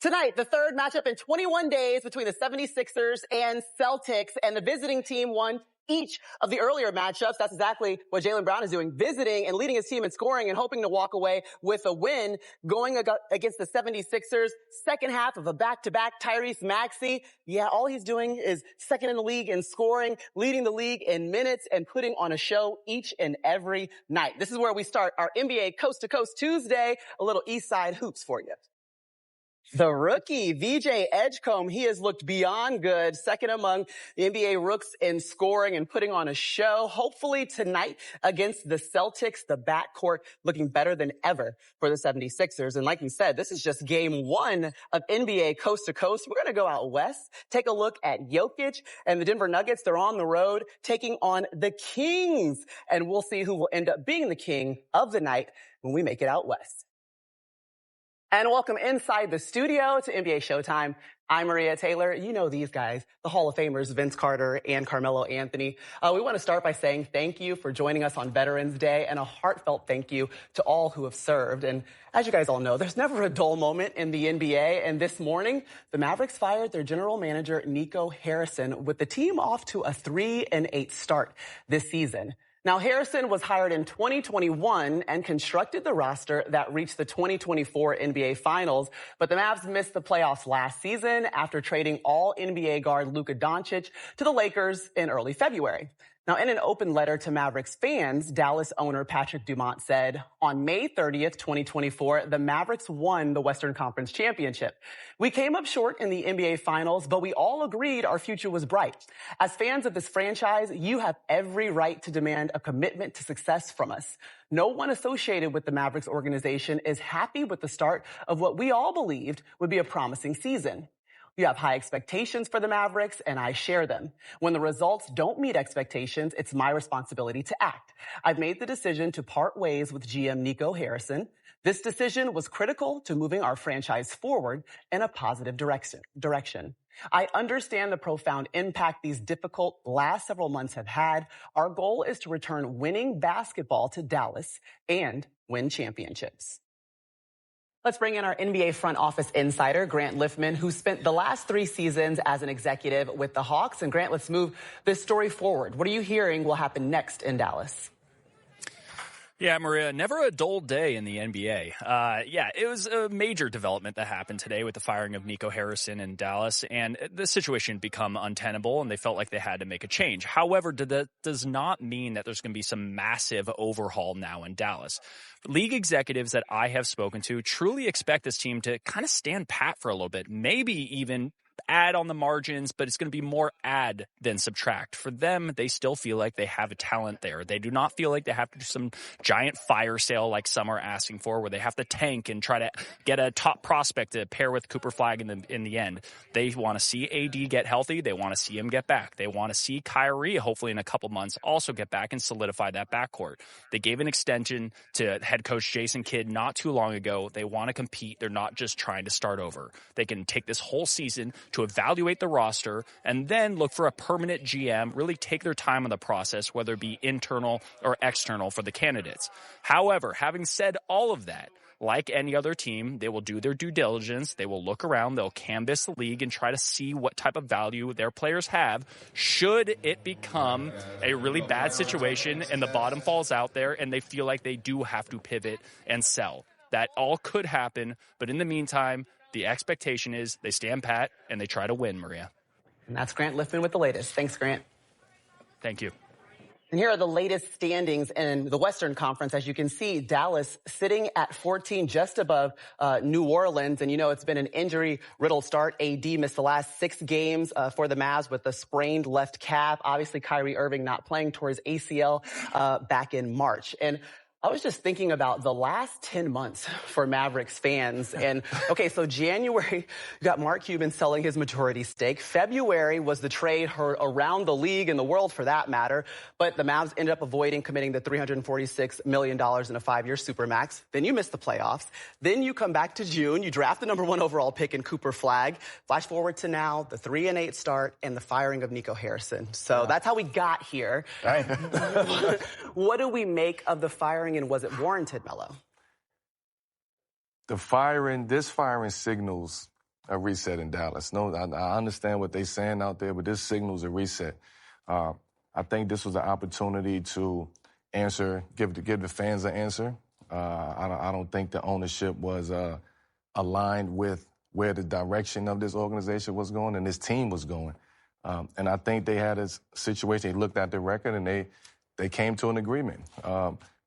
Tonight, the third matchup in 21 days between the 76ers and Celtics, and the visiting team won each of the earlier matchups. That's exactly what Jaylen Brown is doing, visiting and leading his team in scoring and hoping to walk away with a win. Going against the 76ers, second half of a back-to-back, Tyrese Maxey. Yeah, all he's doing is second in the league in scoring, leading the league in minutes, and putting on a show each and every night. This is where we start our NBA Coast to Coast Tuesday, a little East Side hoops for you. The rookie, VJ Edgecombe, he has looked beyond good, second among the NBA rooks in scoring and putting on a show. Hopefully tonight against the Celtics, the backcourt looking better than ever for the 76ers. And like we said, this is just game one of NBA Coast to Coast. We're going to go out west, take a look at Jokic and the Denver Nuggets. They're on the road taking on the Kings, and we'll see who will end up being the king of the night when we make it out west. And welcome inside the studio to NBA Showtime. I'm Maria Taylor. You know these guys, the Hall of Famers, Vince Carter and Carmelo Anthony. We want to start by saying thank you for joining us on Veterans Day, and a heartfelt thank you to all who have served. And as you guys all know, there's never a dull moment in the NBA. And this morning, the Mavericks fired their general manager, Nico Harrison, with the team off to a 3-8 start this season. Now, Harrison was hired in 2021 and constructed the roster that reached the 2024 NBA Finals, but the Mavs missed the playoffs last season after trading all-NBA guard Luka Dončić to the Lakers in early February. Now, in an open letter to Mavericks fans, Dallas owner Patrick Dumont said, on May 30th, 2024, the Mavericks won the Western Conference Championship. We came up short in the NBA Finals, but we all agreed our future was bright. As fans of this franchise, you have every right to demand a commitment to success from us. No one associated with the Mavericks organization is happy with the start of what we all believed would be a promising season. You have high expectations for the Mavericks, and I share them. When the results don't meet expectations, it's my responsibility to act. I've made the decision to part ways with GM Nico Harrison. This decision was critical to moving our franchise forward in a positive direction. I understand the profound impact these difficult last several months have had. Our goal is to return winning basketball to Dallas and win championships. Let's bring in our NBA front office insider, Grant Liffman, who spent the last 3 seasons as an executive with the Hawks. And Grant, let's move this story forward. What are you hearing will happen next in Dallas? Yeah, Maria, never a dull day in the NBA. It was a major development that happened today with the firing of Nico Harrison in Dallas, and the situation had become untenable, and they felt like they had to make a change. However, that does not mean that there's going to be some massive overhaul now in Dallas. League executives that I have spoken to truly expect this team to kind of stand pat for a little bit, maybe even add on the margins, but it's going to be more add than subtract. For them, they still feel like they have a talent there. They do not feel like they have to do some giant fire sale like some are asking for, where they have to tank and try to get a top prospect to pair with Cooper Flag in the end. They want to see AD get healthy. They want to see him get back. They want to see Kyrie, hopefully in a couple months, also get back and solidify that backcourt. They gave an extension to head coach Jason Kidd not too long ago. They want to compete. They're not just trying to start over. They can take this whole season to evaluate the roster and then look for a permanent GM, really take their time on the process, whether it be internal or external for the candidates. However, having said all of that, like any other team, they will do their due diligence. They will look around. They'll canvass the league and try to see what type of value their players have. Should it become a really bad situation and the bottom falls out there and they feel like they do have to pivot and sell, that all could happen. But in the meantime, the expectation is they stand pat and they try to win, Maria. And that's Grant Liffman with the latest. Thanks, Grant. Thank you. And here are the latest standings in the Western Conference. As you can see, Dallas sitting at 14, just above New Orleans. And, you know, it's been an injury-riddled start. AD missed the last 6 games for the Mavs with a sprained left calf. Obviously, Kyrie Irving not playing towards ACL back in March. And I was just thinking about the last 10 months for Mavericks fans. And, okay, so January, you got Mark Cuban selling his majority stake. February was the trade heard around the league and the world for that matter. But the Mavs ended up avoiding committing the $346 million in a 5-year supermax. Then you missed the playoffs. Then you come back to June. You draft the #1 overall pick in Cooper Flag. Flash forward to now, the 3-8 start and the firing of Nico Harrison. So that's how we got here. Right. What do we make of the firing? And was it warranted, Melo? This firing signals a reset in Dallas. No, I understand what they're saying out there, but this signals a reset. I think this was an opportunity to give the fans an answer. I don't think the ownership was aligned with where the direction of this organization was going and this team was going. And I think they had a situation. They looked at the record and they came to an agreement.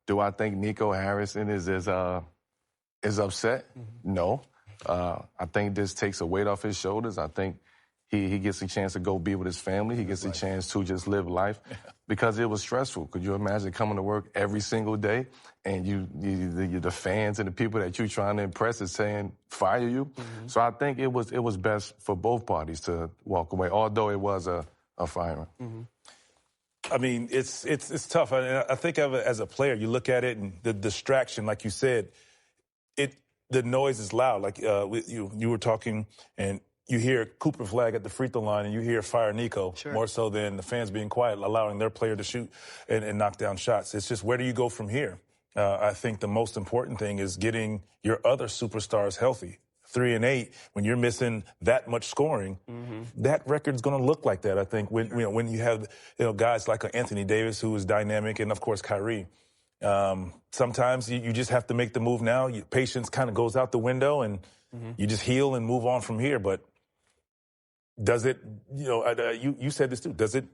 Do I think Nico Harrison is upset? Mm-hmm. No. I think this takes a weight off his shoulders. I think he gets a chance to go be with his family. He gets a chance to just live life because it was stressful. Could you imagine coming to work every single day and the fans and the people that you're trying to impress is saying fire you? Mm-hmm. So I think it was best for both parties to walk away, although it was a firing. Mm-hmm. I mean, it's tough. I think of it as a player. You look at it and the distraction, like you said, the noise is loud. Like you were talking and you hear Cooper flag at the free throw line and you hear fire Nico, sure, more so than the fans being quiet, allowing their player to shoot and knock down shots. It's just, where do you go from here? I think the most important thing is getting your other superstars healthy. 3 and 8, when you're missing that much scoring, mm-hmm, that record's going to look like that. I think when you have guys like Anthony Davis, who is dynamic, and of course Kyrie. Sometimes you just have to make the move now. Your patience kind of goes out the window, and mm-hmm, you just heal and move on from here. But does it? You said this too. Does it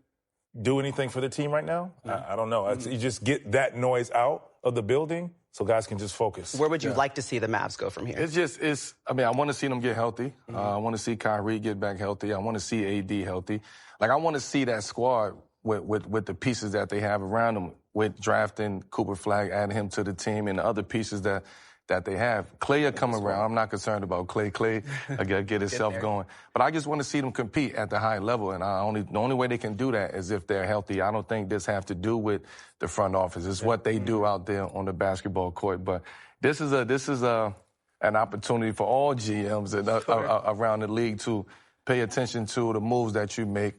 do anything for the team right now? No. I don't know. Mm-hmm. You just get that noise out of the building, so guys can just focus. Where would you like to see the Mavs go from here? I want to see them get healthy. Mm-hmm. I want to see Kyrie get back healthy. I want to see AD healthy. I want to see that squad with the pieces that they have around them, with drafting Cooper Flag, adding him to the team, and the other pieces that they have. Clay will come around. I'm not concerned about Clay. Clay get himself going. But I just want to see them compete at the high level, and the only way they can do that is if they're healthy. I don't think this has to do with the front office. It's what they do out there on the basketball court. But this is an opportunity for all GMs around the league to pay attention to the moves that you make,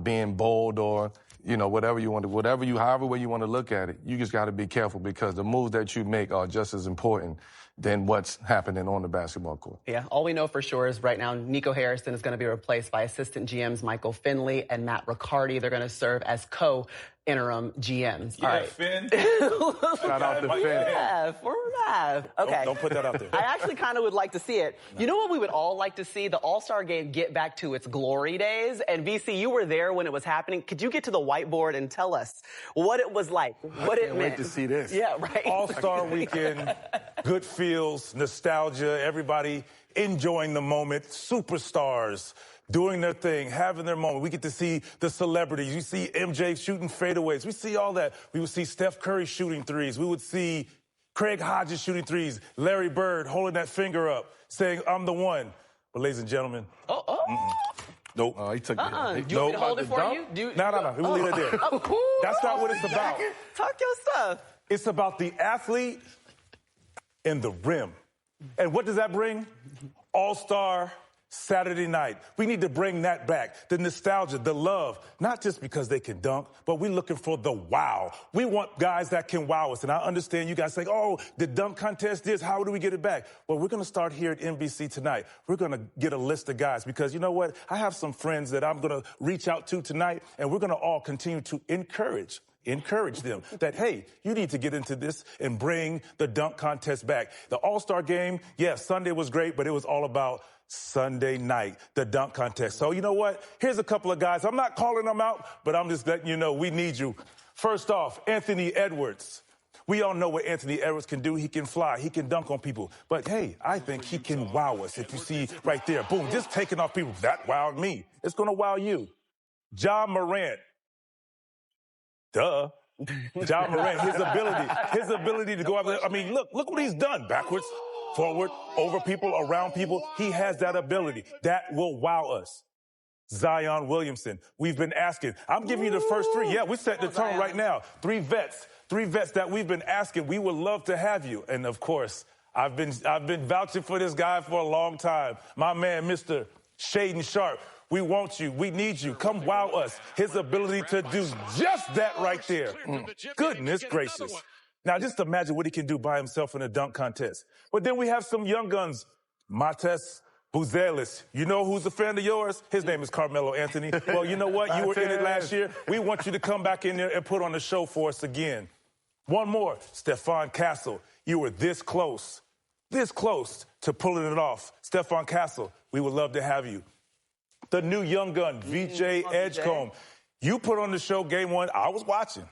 being bold or whatever you want to, however way you want to look at it. You just got to be careful because the moves that you make are just as important than what's happening on the basketball court. Yeah, all we know for sure is right now Nico Harrison is going to be replaced by assistant GMs Michael Finley and Matt Riccardi. They're going to serve as co-interim GMs. Yeah, all right. Finn. Shout out to Finn. Yeah, former Mav. Okay. Don't put that out there. I actually kind of would like to see it. No. You know what we would all like to see? The All-Star Game get back to its glory days. And VC, you were there when it was happening. Could you get to the whiteboard and tell us what it was like? What it meant? Wait to see this. Yeah, right. All-Star Weekend, good feels, nostalgia, everybody enjoying the moment, superstars doing their thing, having their moment. We get to see the celebrities. You see MJ shooting fadeaways. We see all that. We would see Steph Curry shooting threes. We would see Craig Hodges shooting threes. Larry Bird holding that finger up, saying, "I'm the one." But ladies and gentlemen, nope. He took it. Do you want me to hold it for you? No. We'll leave it there. That's not what it's about. Talk your stuff. It's about the athlete and the rim. And what does that bring? All-Star Saturday night. We need to bring that back. The nostalgia, the love, not just because they can dunk, but we're looking for the wow. We want guys that can wow us. And I understand you guys say, oh, the dunk contest is, how do we get it back? Well, we're going to start here at NBC tonight. We're going to get a list of guys because you know what? I have some friends that I'm going to reach out to tonight, and we're going to all continue to encourage them that, hey, you need to get into this and bring the dunk contest back. The All-Star game, yes, Sunday was great, but it was all about Sunday night, the dunk contest. So you know what? Here's a couple of guys. I'm not calling them out, but I'm just letting you know we need you. First off, Anthony Edwards. We all know what Anthony Edwards can do. He can fly. He can dunk on people. But, hey, I think he can wow us. If you see right there, boom, just taking off people. That wowed me. It's going to wow you. Ja Morant. Duh. Ja Morant, his ability to go out there. I mean, look what he's done. Backwards, forward, over people, around people. He has that ability. That will wow us. Zion Williamson. We've been asking. I'm giving you the first three. Yeah, we're setting the tone right now. Three vets that we've been asking. We would love to have you. And of course, I've been vouching for this guy for a long time. My man, Mr. Shaden Sharp. We want you. We need you. Come wow us. His ability to do just that right there. Goodness gracious. Now, just imagine what he can do by himself in a dunk contest. But then we have some young guns. Mates Buzelis, you know who's a fan of yours? His name is Carmelo Anthony. Well, you know what? You were in it last year. We want you to come back in there and put on the show for us again. One more, Stephon Castle. You were this close to pulling it off. Stephon Castle, we would love to have you. The new young gun, VJ Edgecombe. You put on the show game one. I was watching.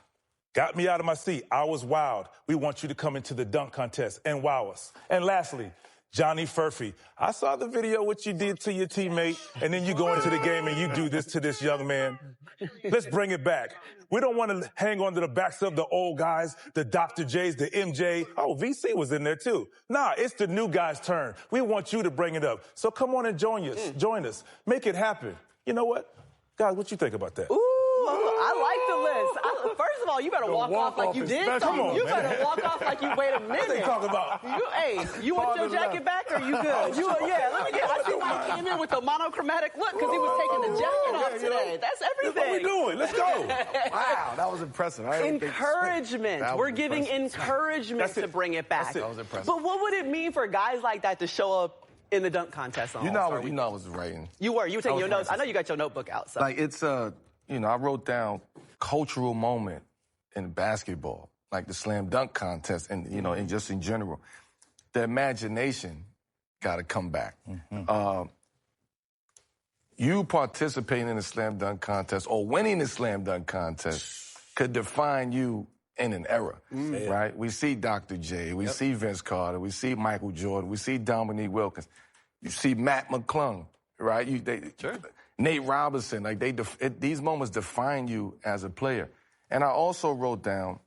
Got me out of my seat. I was wowed. We want you to come into the dunk contest and wow us. And lastly, Johnny Furphy. I saw the video what you did to your teammate, and then you go into the game and you do this to this young man. Let's bring it back. We don't want to hang on to the backs of the old guys, the Dr. J's, the MJ. Oh, VC was in there too. Nah, it's the new guy's turn. We want you to bring it up. So come on and join us. Make it happen. You know what? Guys, what you think about that? Ooh, I like the list. First of all, you better walk off like you did something. You better walk off like you wait a minute. What they talking about? You want your jacket back or you good? I see why he came in with the monochromatic look because he was taking the jacket off today. That's everything. That's what we doing. Let's go. Wow, that was impressive. Encouragement. We're giving encouragement to bring it back. That was impressive. But what would it mean for guys like that to show up in the dunk contest on All-Star Weekend? I was writing. You were taking your notes. I know you got your notebook out. So. Like it's I wrote down cultural moment in basketball, like the slam dunk contest, and and just in general, the imagination got to come back. Mm-hmm. You participating in a slam dunk contest or winning a slam dunk contest could define you in an era, right? We see Dr. J, we see Vince Carter, we see Michael Jordan, we see Dominique Wilkins, you see Matt McClung, right? Nate Robinson, like these moments define you as a player. And I also wrote down,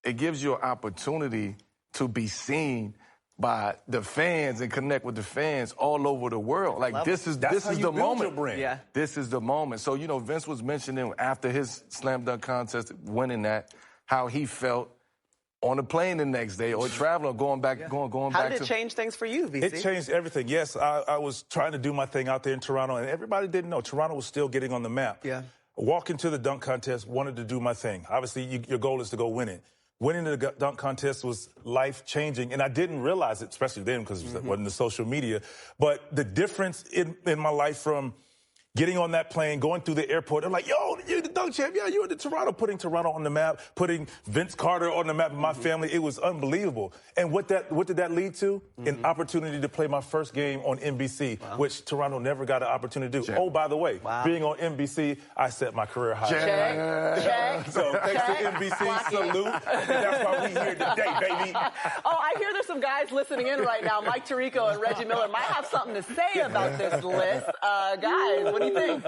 it gives you an opportunity to be seen by the fans and connect with the fans all over the world. Like this is the moment. Yeah. This is the moment. So Vince was mentioning after his slam dunk contest, winning that, how he felt on the plane the next day or traveling, going back. How did it change things for you, VC? It changed everything. Yes, I was trying to do my thing out there in Toronto, and everybody didn't know. Toronto was still getting on the map. Yeah. Walking to the dunk contest, wanted to do my thing. Obviously, your goal is to go win it. Winning the dunk contest was life-changing, and I didn't realize it, especially then because it wasn't the social media. But the difference in my life from getting on that plane, going through the airport, they're like, yo, you're the dunk champ. Yeah, you're in Toronto, putting Toronto on the map, putting Vince Carter on the map of my family. It was unbelievable. And what did that lead to? An opportunity to play my first game on NBC, which Toronto never got an opportunity to do. Oh, by the way, being on NBC, I set my career high. Check. So thanks to NBC, salute. And that's why we here today, baby. Oh, I hear there's some guys listening in right now. Mike Tirico and Reggie Miller might have something to say about this list. Guys, what do you think?